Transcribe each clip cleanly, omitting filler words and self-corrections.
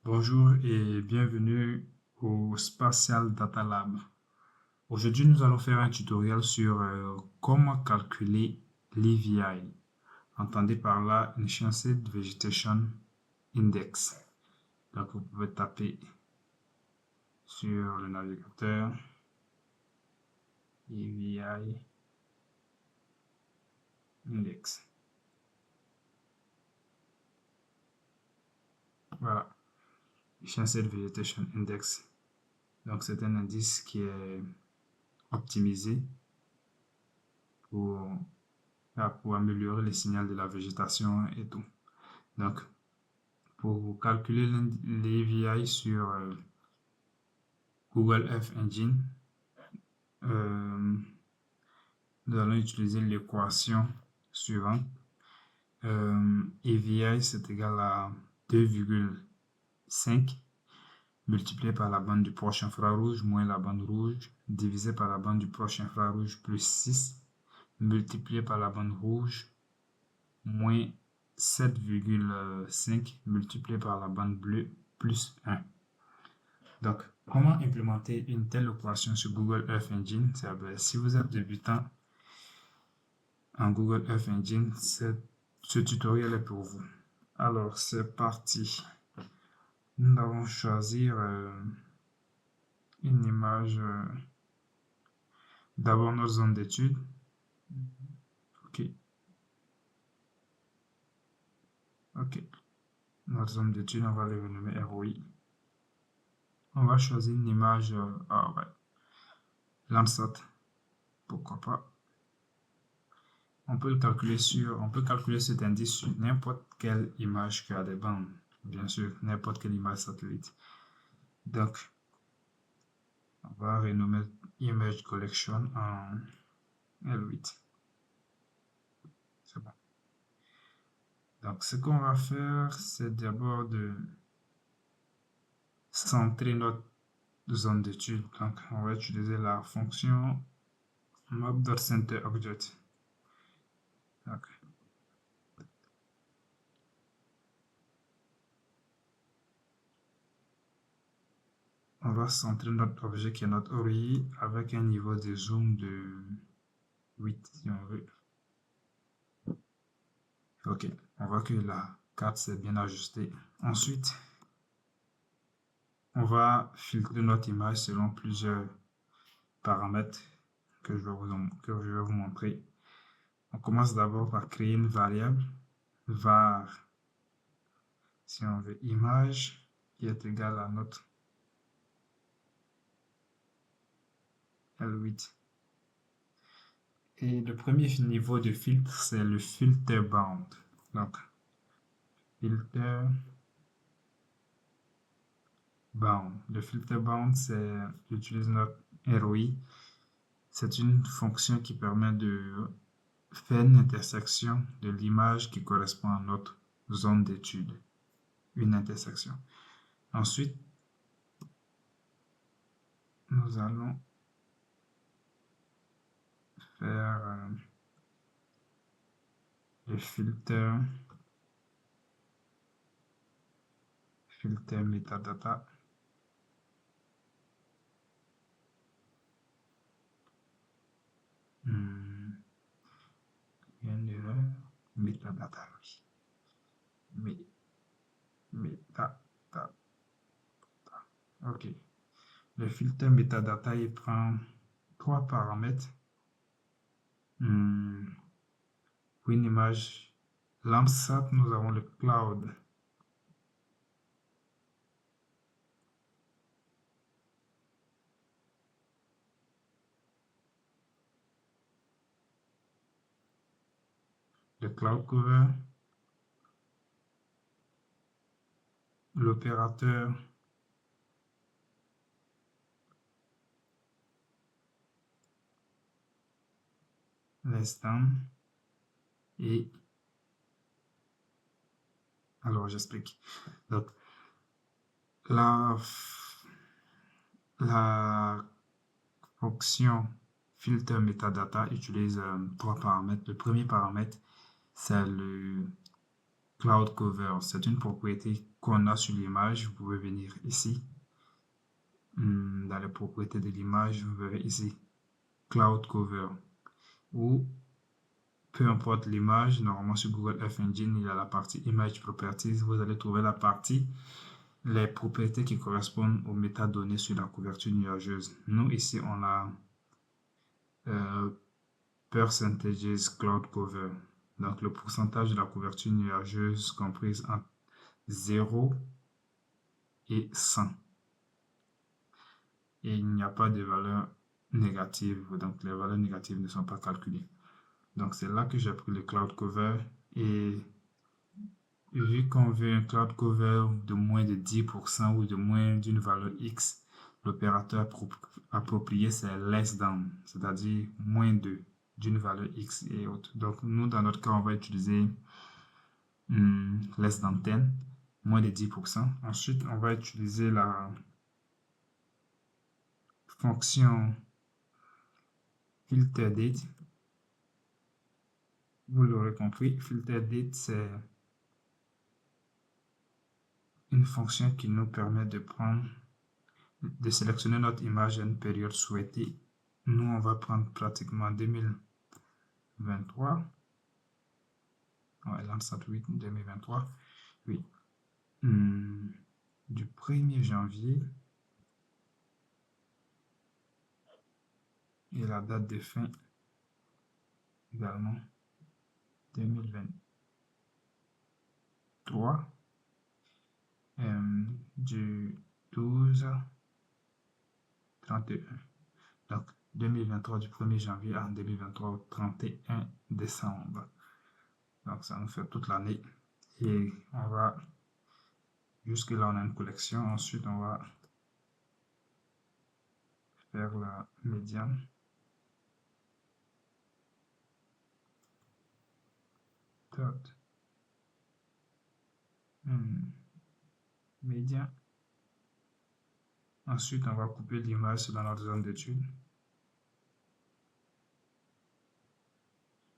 Bonjour et bienvenue au Spatial Data Lab. Aujourd'hui, nous allons faire un tutoriel sur comment calculer l'EVI. Entendez par là Enhanced Vegetation Index. Donc, vous pouvez taper sur le navigateur EVI Index. Voilà, Enhanced Vegetation Index. Donc, c'est un indice qui est optimisé pour améliorer les signaux de la végétation et tout. Donc, pour calculer l'AVI sur Google Earth Engine, nous allons utiliser l'équation suivante. AVI, c'est égal à 2,5 multiplié par la bande du proche infrarouge moins la bande rouge divisé par la bande du proche infrarouge plus 6 multiplié par la bande rouge moins 7,5 multiplié par la bande bleue plus 1. Donc, comment implémenter une telle opération sur Google Earth Engine? Si vous êtes débutant en Google Earth Engine, ce tutoriel est pour vous. Alors, c'est parti. Nous allons choisir une image. D'abord, notre zone d'étude. OK. OK. Notre zone d'étude, on va le renommer ROI. On va choisir une image. Landsat. Pourquoi pas. On peut calculer cet indice sur n'importe quelle image qui a des bandes. Bien sûr, n'importe quelle image satellite. Donc, on va renommer Image Collection en L8. C'est bon. Donc, ce qu'on va faire, c'est d'abord de centrer notre zone d'étude. Donc, on va utiliser la fonction map.centerObject. Donc, on va centrer notre objet qui est notre ORI avec un niveau de zoom de 8 si on veut. Ok, on voit que la carte s'est bien ajustée. Ensuite, on va filtrer notre image selon plusieurs paramètres que je vais vous montrer. On commence d'abord par créer une variable var, si on veut, image qui est égale à notre L8. Et le premier niveau de filtre, c'est le filter bound. Donc, filter bound. Le filter bound, c'est, j'utilise notre ROI. C'est une fonction qui permet de faire une intersection de l'image qui correspond à notre zone d'étude. Une intersection. Ensuite, nous allons faire le filter metadata. Il y a une erreur. Metadata, oui. Metadata. Ok. Le filtre metadata, il prend 3 paramètres. Pour une image Landsat, nous avons le cloud. Le cloud cover. L'opérateur. L'instant. Et alors j'explique. Donc la fonction filter metadata utilise 3 paramètres. Le premier paramètre, c'est le Cloud Cover, c'est une propriété qu'on a sur l'image. Vous pouvez venir ici. Dans les propriétés de l'image, vous verrez ici Cloud Cover. Ou peu importe l'image, normalement sur Google Earth Engine, il y a la partie Image Properties. Vous allez trouver la partie les propriétés qui correspondent aux métadonnées sur la couverture nuageuse. Nous, ici, on a Percentages Cloud Cover. Donc, le pourcentage de la couverture nuageuse comprise entre 0 et 100. Et il n'y a pas de valeur négative. Donc, les valeurs négatives ne sont pas calculées. Donc, c'est là que j'ai pris le Cloud Cover. Et vu qu'on veut un Cloud Cover de moins de 10% ou de moins d'une valeur X, l'opérateur approprié, c'est less than, c'est-à-dire moins d'une valeur X et autres. Donc, nous, dans notre cas, on va utiliser less than 10, moins de 10%. Ensuite, on va utiliser la fonction filter date. Vous l'aurez compris, filter date, c'est une fonction qui nous permet de sélectionner notre image à une période souhaitée. Nous, on va prendre pratiquement 2023. Ouais, Landsat 8 2023. Oui. Du 1er janvier. Et la date de fin également 2023. Du 12 31. Donc 2023 du 1er janvier à 2023 au 31 décembre. Donc ça nous fait toute l'année. Et on va, jusque là on a une collection. Ensuite on va faire la médiane. Médian. Ensuite on va couper l'image dans notre zone d'étude.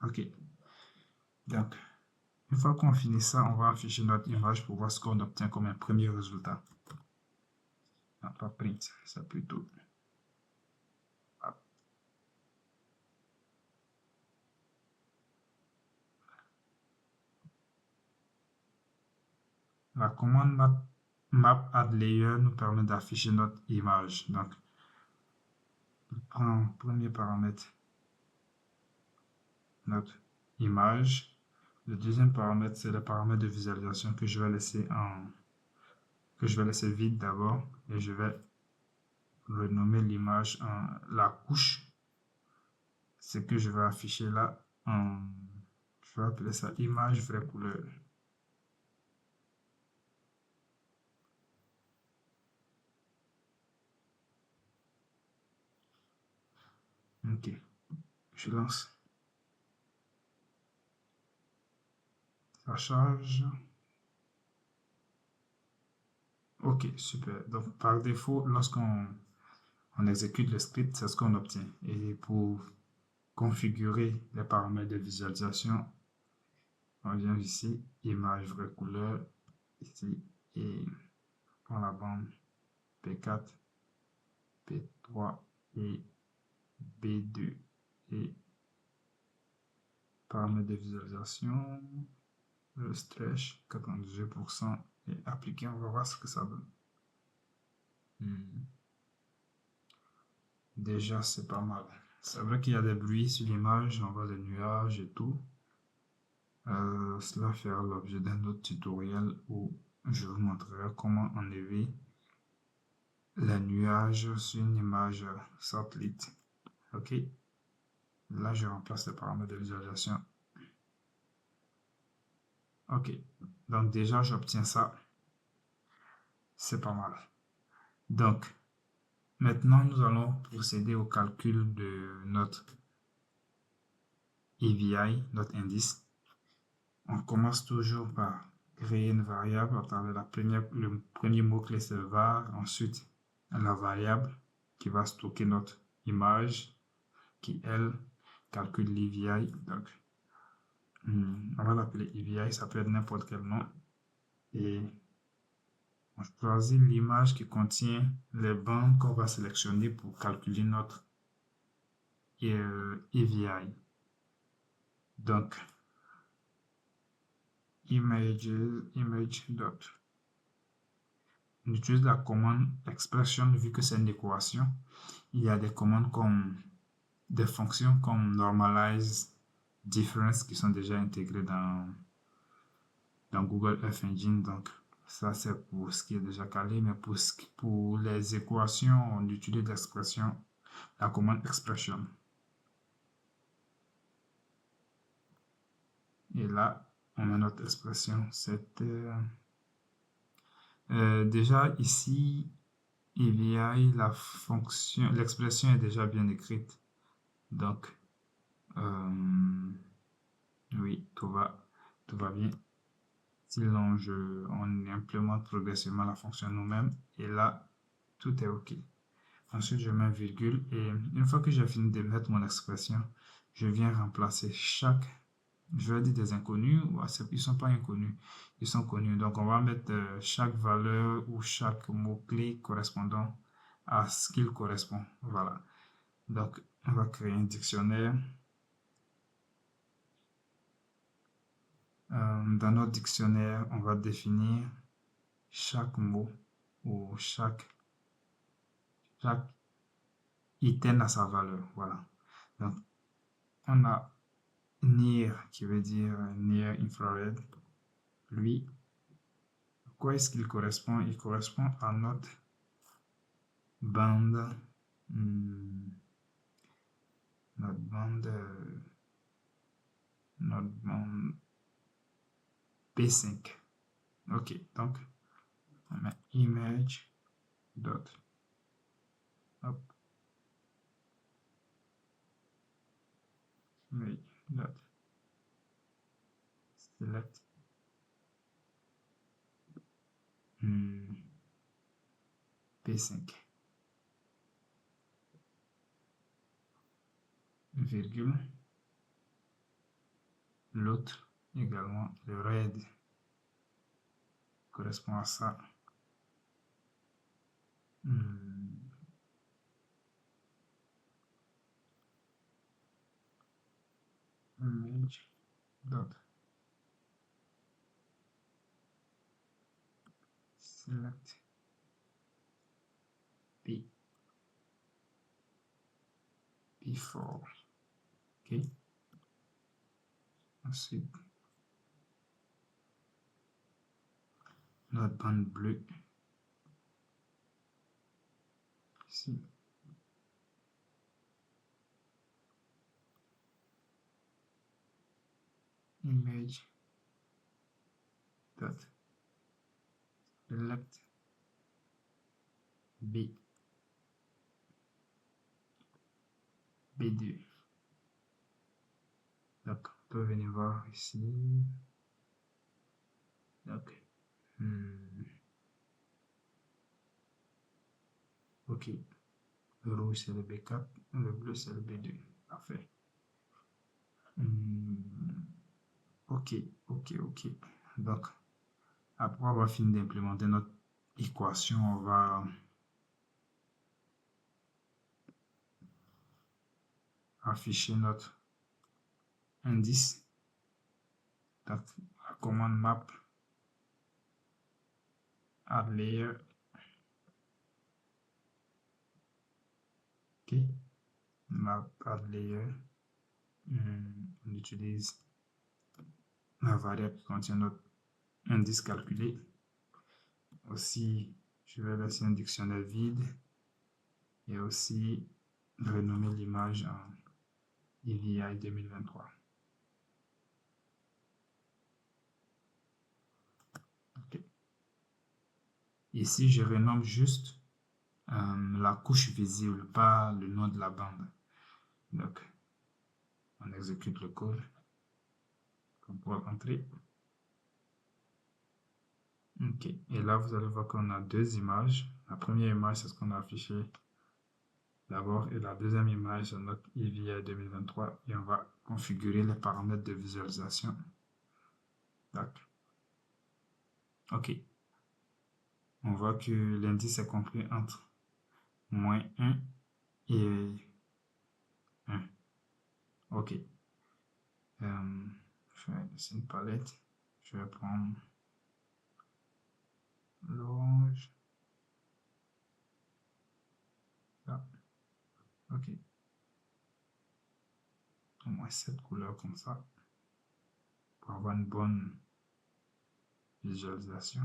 Ok. Donc, une fois qu'on finit ça, on va afficher notre image pour voir ce qu'on obtient comme un premier résultat. Non, pas print, c'est plutôt. Hop. La commande map add layer nous permet d'afficher notre image. Donc, je prends premier paramètre, notre image. Le deuxième paramètre, c'est le paramètre de visualisation que je vais laisser vide d'abord, et je vais renommer l'image en la couche. Ce que je vais afficher là, je vais appeler ça image vraie couleur. Ok, je lance. Ça charge. Ok, super. Donc, par défaut, lorsqu'on exécute le script, c'est ce qu'on obtient. Et pour configurer les paramètres de visualisation, on vient ici, image vraie couleur, ici, et on la bande P4, P3 et B2. Et paramètres de visualisation, le stretch, 98%, et appliquer, on va voir ce que ça donne. Déjà, c'est pas mal. C'est vrai qu'il y a des bruits sur l'image, on voit les nuages et tout. Cela fera l'objet d'un autre tutoriel où je vous montrerai comment enlever les nuages sur une image satellite. Ok, là je remplace les paramètres de visualisation. Ok, donc déjà j'obtiens ça. C'est pas mal. Donc, maintenant nous allons procéder au calcul de notre AVI, notre indice. On commence toujours par créer une variable à travers le premier mot-clé c'est var, ensuite la variable qui va stocker notre image qui elle calcule l'AVI. Donc On va l'appeler EVI, ça peut être n'importe quel nom. Et on choisit l'image qui contient les bandes qu'on va sélectionner pour calculer notre EVI. Donc, image dot. On utilise la commande expression vu que c'est une équation. Il y a des commandes comme des fonctions comme normalize, difference qui sont déjà intégrées dans Google Earth Engine. Donc, ça c'est pour ce qui est déjà calé, mais pour les équations, on utilise l'expression, la commande expression. Et là, on a notre expression. Déjà ici, EVI, la fonction, l'expression est déjà bien écrite. Donc, oui, tout va bien. Sinon, on implémente progressivement la fonction nous-mêmes. Et là, tout est OK. Ensuite, je mets virgule. Et une fois que j'ai fini de mettre mon expression, je viens remplacer chaque, je vais dire des inconnus, ils ne sont pas inconnus, ils sont connus. Donc, on va mettre chaque valeur ou chaque mot-clé correspondant à ce qu'il correspond. Voilà. Donc, on va créer un dictionnaire. Dans notre dictionnaire, on va définir chaque mot ou chaque item à sa valeur. Voilà. Donc, on a near qui veut dire near infrared. Lui, à quoi est-ce qu'il correspond? Il correspond à notre bande, notre bande, notre bande P5. Ok, donc on met image dot hop, image dot select P5 virgule l'autre également le red correspond à ça. Image dot select P4. Ok. Ensuite, notre bande bleue ici. Image dot select B2. Donc, on peut venir voir ici. Donc, ok. Le rouge c'est le B4, le bleu c'est le B2. Parfait. Ok. Donc, après avoir fini d'implémenter notre équation, on va afficher notre indice. Donc, la commande map add layer. Ok. Map add layer. On utilise la variable qui contient notre indice calculé. Aussi, je vais laisser un dictionnaire vide et aussi renommer l'image en EVI 2023. Okay. Ici, je renomme juste la couche visible, pas le nom de la bande. Donc, on exécute le code. On pourra rentrer. Ok, et là, vous allez voir qu'on a deux images. La première image, c'est ce qu'on a affiché d'abord et la deuxième image de notre EVI 2023 et on va configurer les paramètres de visualisation. OK. On voit que l'indice est compris entre -1 et 1. OK. Je vais laisser une palette. Je vais prendre l'orange. Là. OK. Au moins 7 couleurs comme ça pour avoir une bonne visualisation.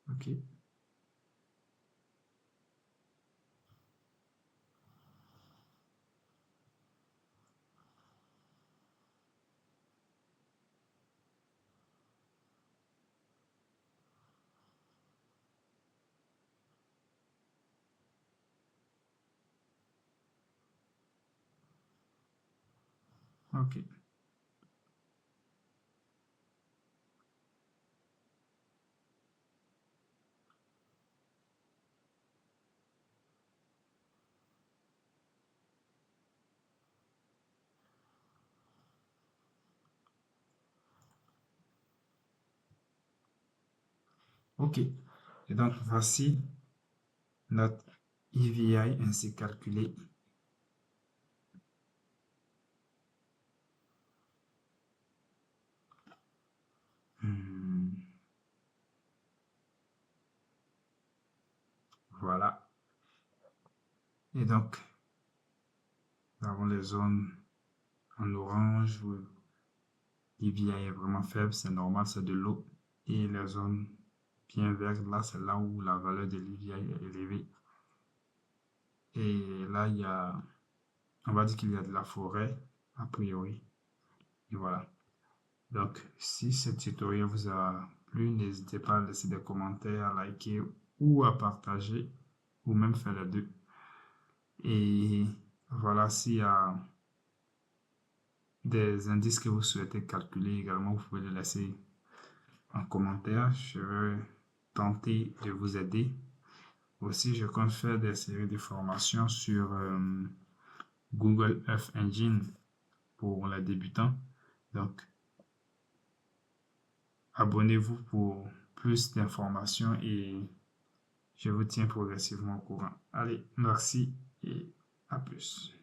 OK. OK. OK. Et donc, voici notre EVI ainsi calculé. Voilà. Et donc, nous avons les zones en orange où l'EVI est vraiment faible, c'est normal, c'est de l'eau. Et les zones bien vertes, là, c'est là où la valeur de l'EVI est élevée. Et là, on va dire qu'il y a de la forêt, a priori. Et voilà. Donc, si ce tutoriel vous a plu, n'hésitez pas à laisser des commentaires, à liker ou à partager, ou même faire les deux. Et voilà, s'il y a des indices que vous souhaitez calculer également, vous pouvez les laisser en commentaire. Je vais tenter de vous aider. Aussi, je compte faire des séries de formations sur Google Earth Engine pour les débutants. Donc, abonnez-vous pour plus d'informations et je vous tiens progressivement au courant. Allez, merci et à plus.